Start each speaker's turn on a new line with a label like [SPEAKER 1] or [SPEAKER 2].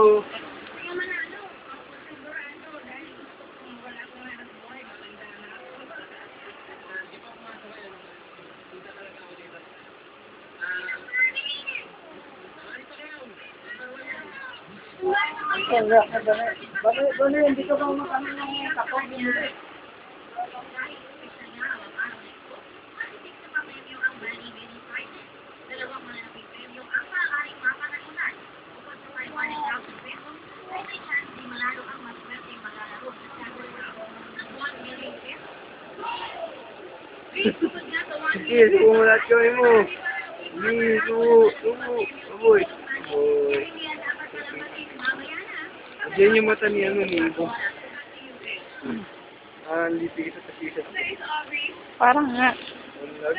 [SPEAKER 1] So,
[SPEAKER 2] Bale, hindi ko ba makano ng kapag binili?
[SPEAKER 1] sige, sumulat ko mo. Hindi, umoy. Diyan yung mata ni ano, ni Ibo. Hindi sige sa t-shirt.
[SPEAKER 2] Parang nga.
[SPEAKER 1] Vlog?